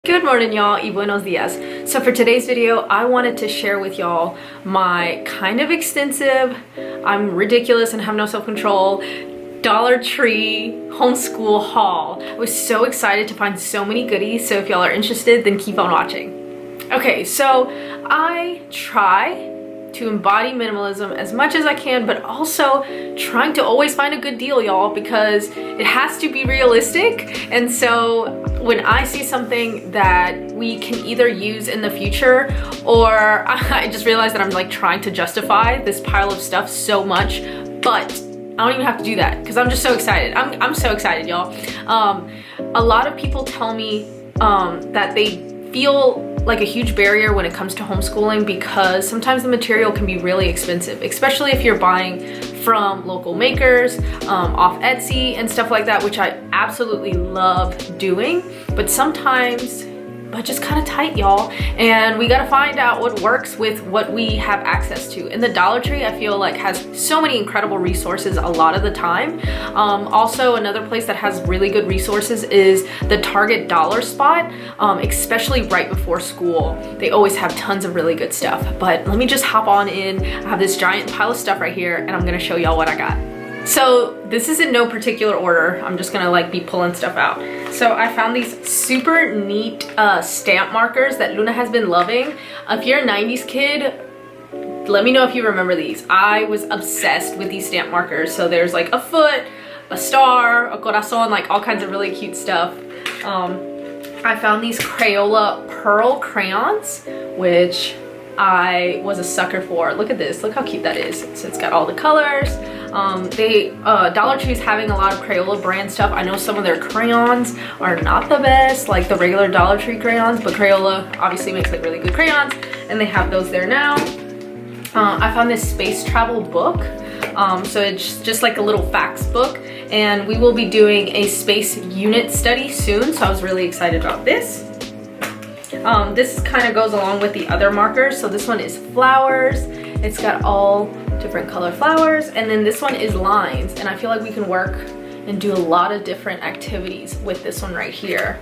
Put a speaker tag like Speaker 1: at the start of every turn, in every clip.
Speaker 1: Good morning, y'all, y buenos dias. So for today's video, I wanted to share with y'all my kind of extensive, I'm ridiculous and have no self-control, Dollar Tree homeschool haul. I was so excited to find so many goodies, so if y'all are interested, then keep on watching. Okay, so I try to embody minimalism as much as I can, but also trying to always find a good deal, y'all, because it has to be realistic. And so when I see something that we can either use in the future, or I just realized that I'm like trying to justify this pile of stuff so much, but I don't even have to do that because I'm just so excited. I'm so excited, y'all. A lot of people tell me that they feel like a huge barrier when it comes to homeschooling because sometimes the material can be really expensive, especially if you're buying from local makers, off Etsy and stuff like that, which I absolutely love doing. But sometimes budget's kind of tight, y'all, and we gotta find out what works with what we have access to. And the Dollar Tree, I feel like, has so many incredible resources a lot of the time. Also, another place that has really good resources is the Target Dollar Spot, especially right before school. They always have tons of really good stuff. But let me just hop on in. I have this giant pile of stuff right here, and I'm gonna show y'all what I got. So this is in no particular order. I'm just gonna like be pulling stuff out. So I found these super neat stamp markers that Luna has been loving. If you're a 90s kid, let me know if you remember these. I was obsessed with these stamp markers. So there's like a foot, a star, a corazon, like all kinds of really cute stuff. I found these Crayola pearl crayons, which I was a sucker for. Look at this, look how cute that is. So it's got all the colors. Dollar Tree is having a lot of Crayola brand stuff. I know some of their crayons are not the best, like the regular Dollar Tree crayons, but Crayola obviously makes like really good crayons, and they have those there now. I found this space travel book. So it's just like a little facts book, and we will be doing a space unit study soon, so I was really excited about this. This kind of goes along with the other markers. So this one is flowers. It's got all different color flowers, and then this one is lines, and I feel like we can work and do a lot of different activities with this one right here.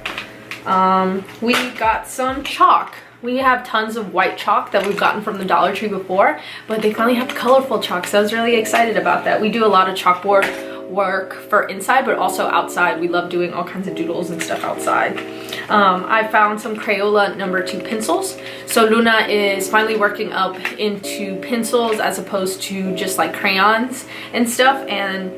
Speaker 1: We got some chalk. We have tons of white chalk that we've gotten from the Dollar Tree before, but they finally have colorful chalk, so I was really excited about that. We do a lot of chalkboard work for inside, but also outside. We love doing all kinds of doodles and stuff outside. I found some Crayola #2 pencils. So Luna is finally working up into pencils as opposed to just like crayons and stuff. And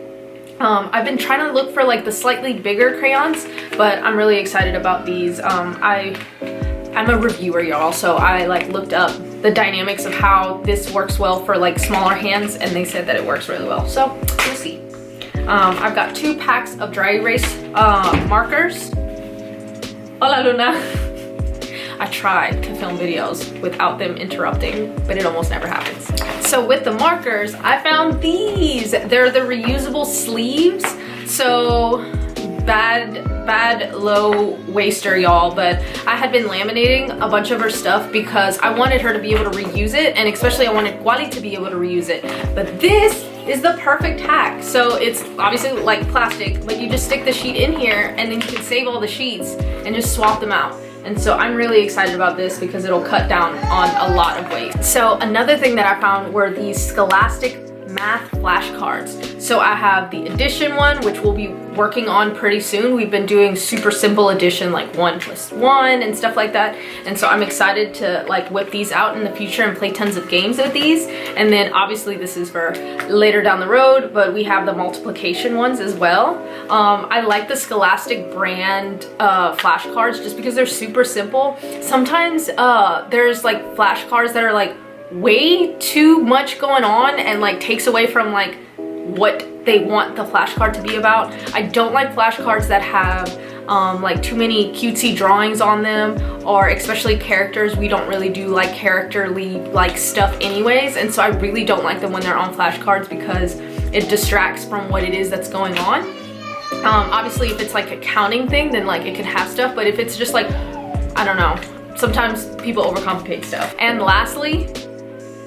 Speaker 1: I've been trying to look for like the slightly bigger crayons, but I'm really excited about these. I'm a reviewer, y'all, so I like looked up the dynamics of how this works well for like smaller hands, and they said that it works really well. So we'll see. I've got 2 packs of dry erase markers. Hola, Luna. I tried to film videos without them interrupting, but it almost never happens. So with the markers, I found these. They're the reusable sleeves. So bad low waster, y'all, but I had been laminating a bunch of her stuff because I wanted her to be able to reuse it, and especially I wanted Wally to be able to reuse it. But this is the perfect hack. So it's obviously like plastic, but you just stick the sheet in here, and then you can save all the sheets and just swap them out. And so I'm really excited about this because it'll cut down on a lot of weight. So another thing that I found were these Scholastic math flashcards. So I have the edition one, which we'll be working on pretty soon. We've been doing super simple edition, like 1+1 and stuff like that. And so I'm excited to like whip these out in the future and play tons of games with these. And then obviously this is for later down the road, but we have the multiplication ones as well. I like the Scholastic brand flashcards just because they're super simple. Sometimes there's like flashcards that are like way too much going on and like takes away from like what they want the flashcard to be about. I don't like flashcards that have like too many cutesy drawings on them, or especially characters. We don't really do like characterly like stuff anyways, and so I really don't like them when they're on flashcards because it distracts from what it is that's going on. Obviously if it's like a counting thing, then like it can have stuff, but if it's just like, I don't know, sometimes people overcomplicate stuff. And lastly,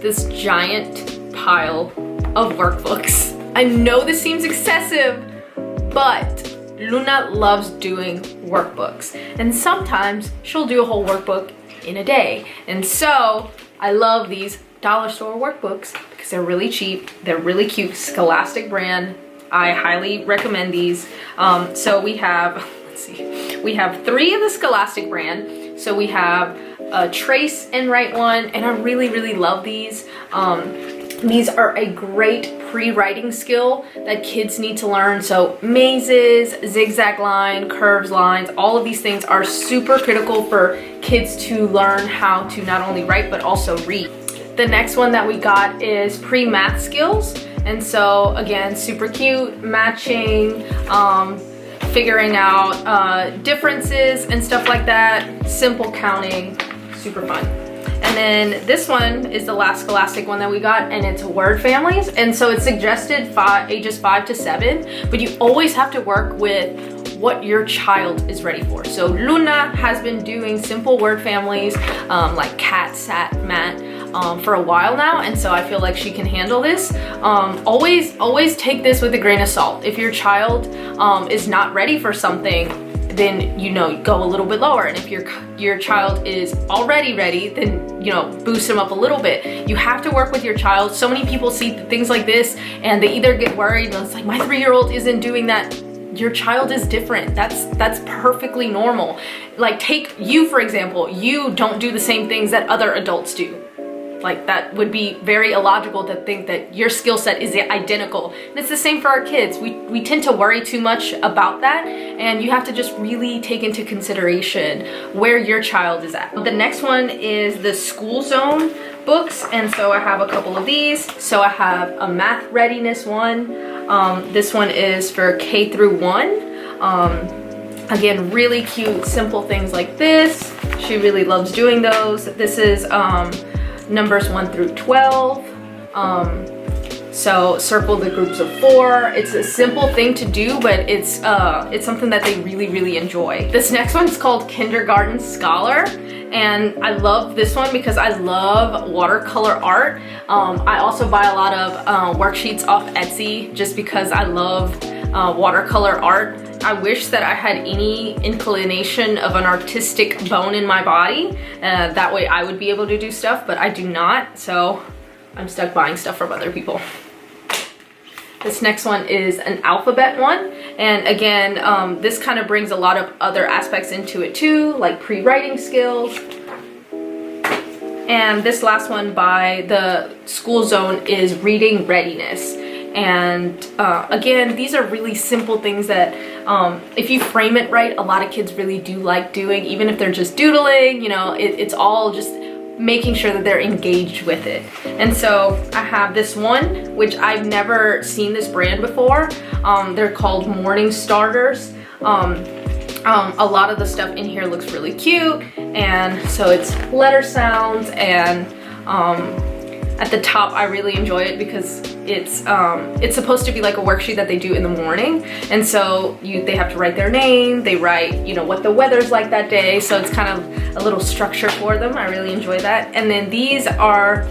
Speaker 1: this giant pile of workbooks. I know this seems excessive, but Luna loves doing workbooks, and sometimes she'll do a whole workbook in a day. And so I love these dollar store workbooks because they're really cheap, they're really cute, Scholastic brand. I highly recommend these. So we have, let's see, we have 3 of the Scholastic brand. So we have a trace and write one, and I really love these. These are a great pre-writing skill that kids need to learn. So mazes, zigzag line, curves, lines, all of these things are super critical for kids to learn how to not only write but also read. The next one that we got is pre-math skills. And so again, super cute, matching, figuring out differences and stuff like that, simple counting, super fun. And then this one is the last Scholastic one that we got, and it's word families. And so it's suggested ages 5 to 7, but you always have to work with what your child is ready for. So Luna has been doing simple word families like cat, sat, mat for a while now, and so I feel like she can handle this. Always take this with a grain of salt. If your child is not ready for something, then go a little bit lower, and if your child is already ready, then boost them up a little bit. You have to work with your child. So many people see things like this and they either get worried and it's like, my 3-year-old isn't doing that. Your child is different. That's perfectly normal. Like, take you for example. You don't do the same things that other adults do. Like, that would be very illogical to think that your skill set is identical. And it's the same for our kids. We tend to worry too much about that, and you have to just really take into consideration where your child is at. The next one is the School Zone books, and so I have a couple of these. So I have a math readiness one. This one is for K through 1. Again, really cute, simple things like this. She really loves doing those. This is numbers 1 through 12. So circle the groups of 4. It's a simple thing to do, but it's something that they really enjoy. This next one's called Kindergarten Scholar, and I love this one because I love watercolor art. I also buy a lot of worksheets off Etsy just because I love watercolor art. I wish that I had any inclination of an artistic bone in my body. That way I would be able to do stuff, but I do not, so I'm stuck buying stuff from other people. This next one is an alphabet one, and again, this kind of brings a lot of other aspects into it too, like pre-writing skills. And this last one by the School Zone is reading readiness. And again, these are really simple things that if you frame it right, a lot of kids really do like doing, even if they're just doodling. It's all just making sure that they're engaged with it. And so I have this one, which I've never seen this brand before. They're called Morning Starters. A lot of the stuff in here looks really cute, and so it's letter sounds, and at the top I really enjoy it because it's supposed to be like a worksheet that they do in the morning, and so they have to write their name, they write what the weather's like that day, so it's kind of a little structure for them. I really enjoy that. And then these are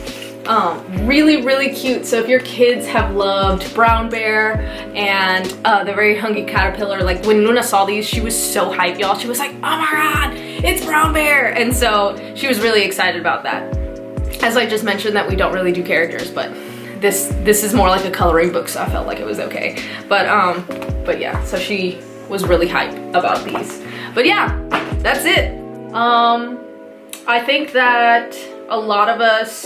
Speaker 1: really cute. So if your kids have loved Brown Bear and the Very Hungry Caterpillar, like when Luna saw these, she was so hyped, y'all. She was like, oh my god, it's Brown Bear, and so she was really excited about that. As I just mentioned, that we don't really do characters, but this is more like a coloring book, so I felt like it was okay. But yeah, so she was really hyped about these. But yeah, that's it. I think that a lot of us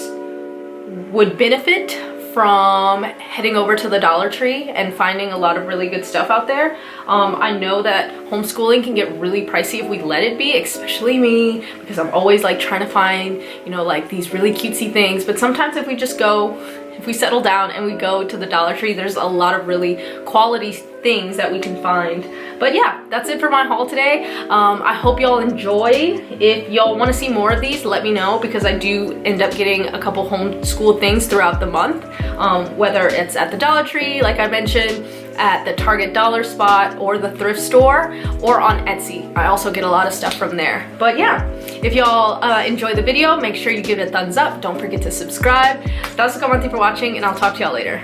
Speaker 1: would benefit from heading over to the Dollar Tree and finding a lot of really good stuff out there. I know that homeschooling can get really pricey if we let it be, especially me, because I'm always like trying to find, like these really cutesy things. But sometimes if we settle down and we go to the Dollar Tree, there's a lot of really quality things that we can find. But yeah, that's it for my haul today. I hope y'all enjoyed. If y'all want to see more of these, let me know, because I do end up getting a couple homeschool things throughout the month, whether it's at the Dollar Tree, like I mentioned, at the Target dollar spot, or the thrift store, or on Etsy. I also get a lot of stuff from there. But yeah, if y'all enjoy the video, make sure you give it a thumbs up. Don't forget to subscribe. Thanks for watching, and I'll talk to y'all later.